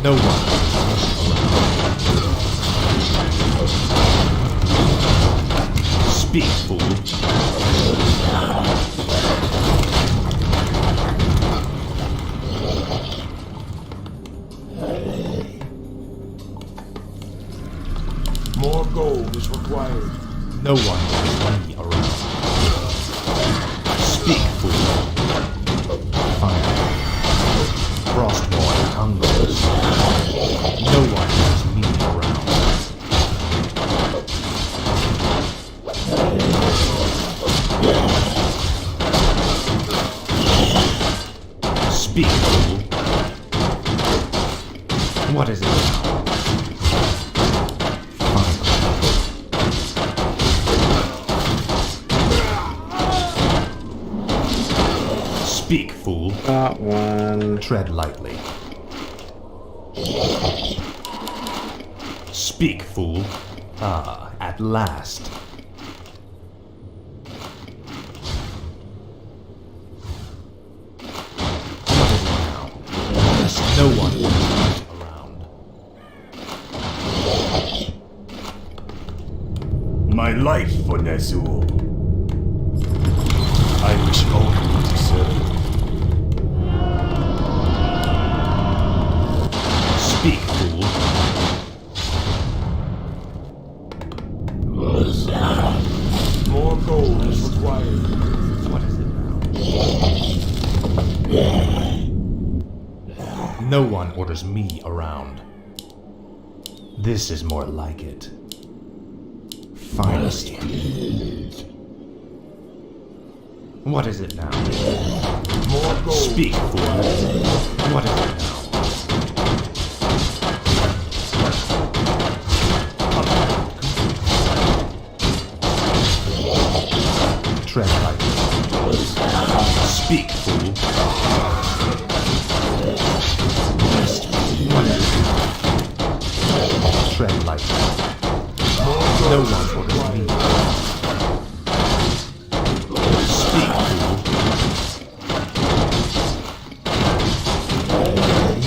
No one speak, fool. More gold is required. No one is me around. Speak, fool. Fine. Frostmourne hungers. No one is me around. Speak, fool. What is it now? Speak, fool. Got one. Tread lightly. Speak, fool. Ah, at last. What is it now? There's no one around. My life for Nezul. I wish only to serve. Speak, fool. More gold is required. What is it now? No one orders me around. This is more like it. Finest. What is it now? More gold. Speak, fool. What is it now? Tread lightly. Speak, fool. What is it now? Tread lightly. No one orders me. Speak, fool.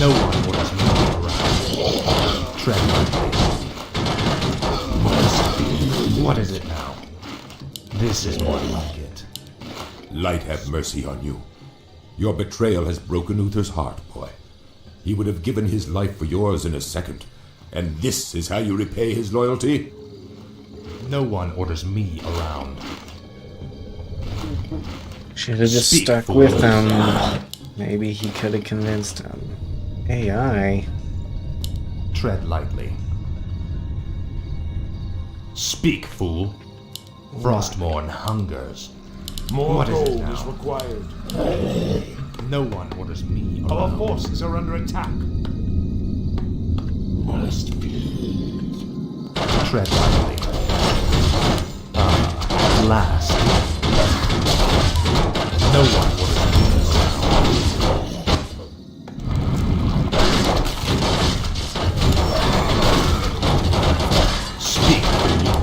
No one orders me around. Tread lightly. What is it now? This is more like it. Light have mercy on you. Your betrayal has broken Uther's heart, boy. He would have given his life for yours in a second. And this is how you repay his loyalty? No one orders me around. Should have just Speak, stuck fool. with him. Maybe he could have convinced him. AI. Tread lightly. Speak, fool. Frostmourne hungers. More What is it gold now? is required. No one orders me Our around. forces are under attack. Tread lightly. Ah, at last. No one orders me around. Speak, fool.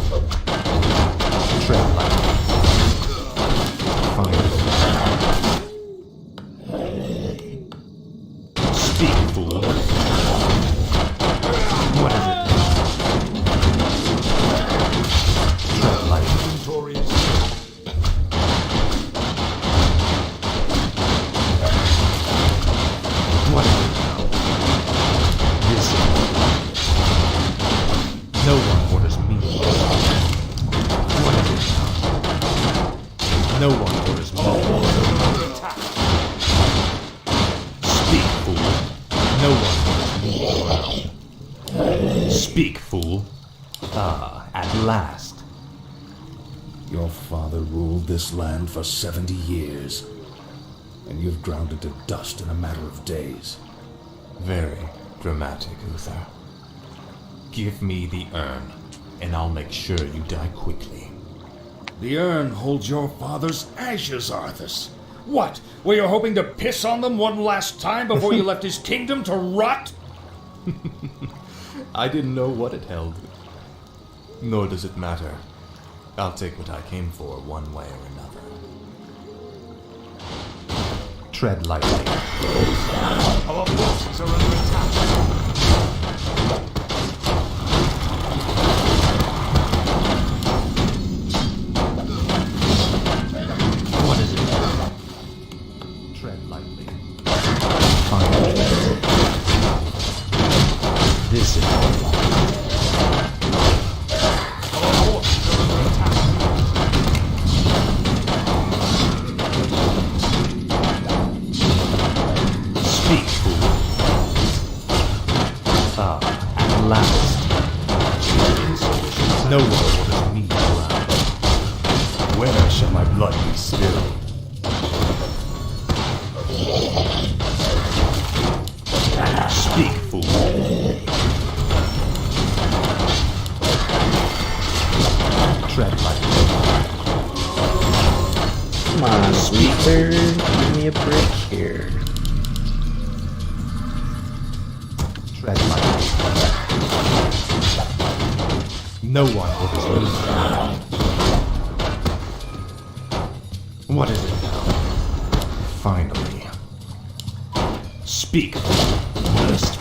Tread lightly. Fine. Speak, fool. What is it? Tread lightly. Inventories. What is it now? This is... No one orders me. What is it now? No one orders me. Under attack. Speak, fool. No one orders me around. Speak, fool. Ah, at last. Your father ruled this land for 70 years, and you've ground it to dust in a matter of days. Very dramatic, Uther. Give me the urn, and I'll make sure you die quickly. The urn holds your father's ashes, Arthas. What? Were you hoping to piss on them one last time before you left his kingdom to rot? I didn't know what it held. Nor does it matter. I'll take what I came for one way or another. Tread lightly. Our forces are under attack. What is it? Tread lightly. Fine. This is all. Our forces are under attack. Speak, fool. Ah, at last. No one orders me around. Where shall my blood be spilled? Speak, fool. Tread lightly. Come on, Uther. Give me a me a break here. Tread lightly. No one orders me. What is it now? Finally. Speak. First.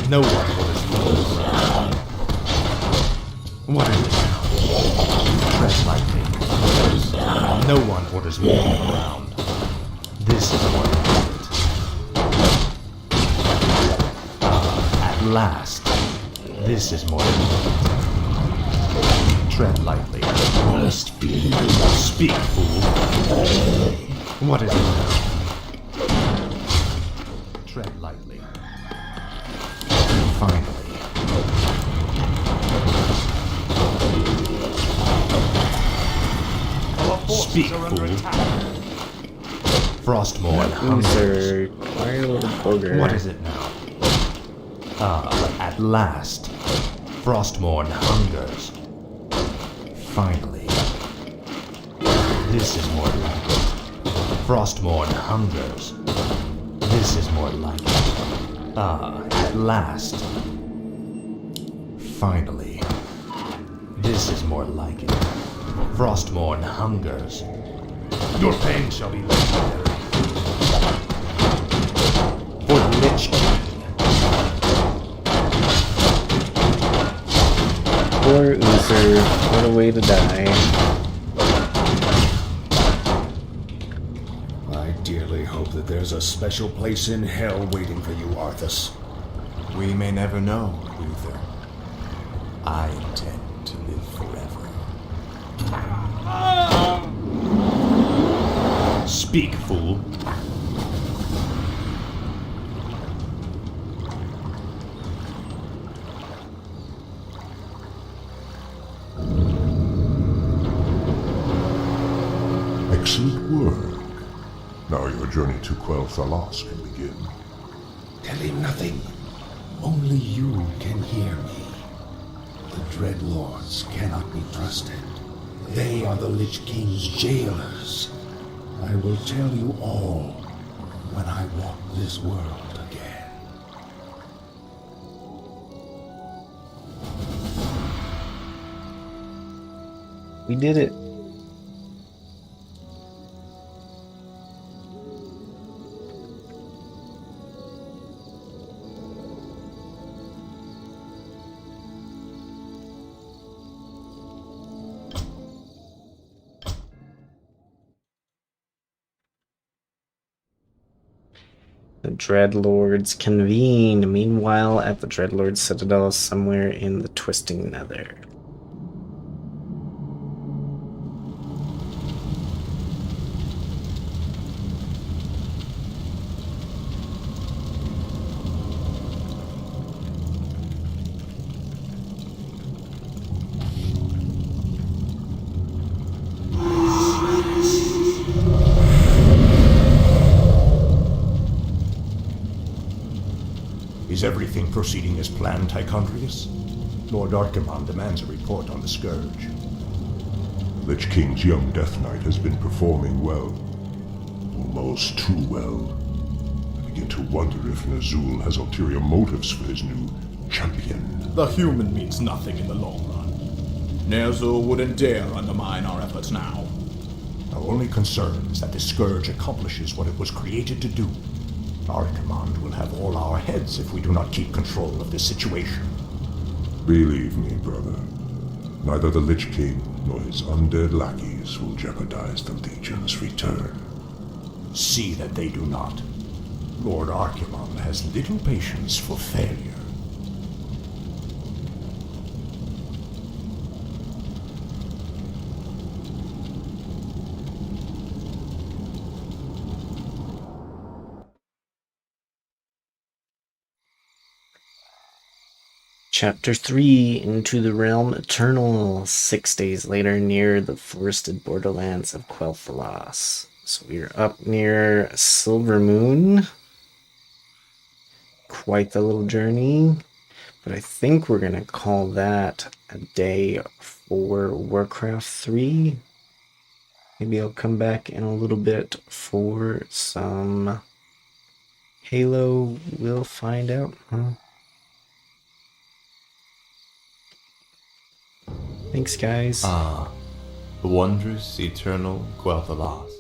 No one orders me. What is it now? Tread lightly. No one orders me around. This is what I want. At last. This is more important. Tread lightly. Speak, fool. What is it now? Tread lightly. Finally. Speak, fool. Frostmourne Loser, quiet little booger. What is it now? At last. Frostmourne hungers. Finally. This is more like it. Frostmourne hungers. This is more like it. At last. Finally. This is more like it. Frostmourne hungers. Your pain shall be legendary. For the Lich King. Poor Uther, what a way to die. I dearly hope that there's a special place in hell waiting for you, Arthas. We may never know, Uther. I intend to live forever. Speak, fool. Excellent work. Now your journey to Quell Thalas can begin. Tell him nothing. Only you can hear me. The Dread Lords cannot be trusted. They are the Lich King's jailers. I will tell you all when I walk this world again. We did it. The Dreadlords convene. Meanwhile, at the Dreadlords' Citadel, somewhere in the Twisting Nether. Is everything proceeding as planned, Tychondrius? Lord Archimonde demands a report on the Scourge. Lich King's young Death Knight has been performing well. Almost too well. I begin to wonder if Nazul has ulterior motives for his new champion. The human means nothing in the long run. Ner'zhul wouldn't dare undermine our efforts now. Our only concern is that the Scourge accomplishes what it was created to do. Archimonde will have all our heads if we do not keep control of this situation. Believe me, brother. Neither the Lich King nor his undead lackeys will jeopardize the Legion's return. See that they do not. Lord Archimonde has little patience for failure. Chapter 3, Into the Realm Eternal, 6 days later near the forested borderlands of Quel'Thalas. So we're up near Silvermoon. Quite the little journey, but I think we're going to call that a day for Warcraft 3. Maybe I'll come back in a little bit for some Halo. We'll find out, huh? Thanks, guys. The wondrous, eternal Quel'Thalas.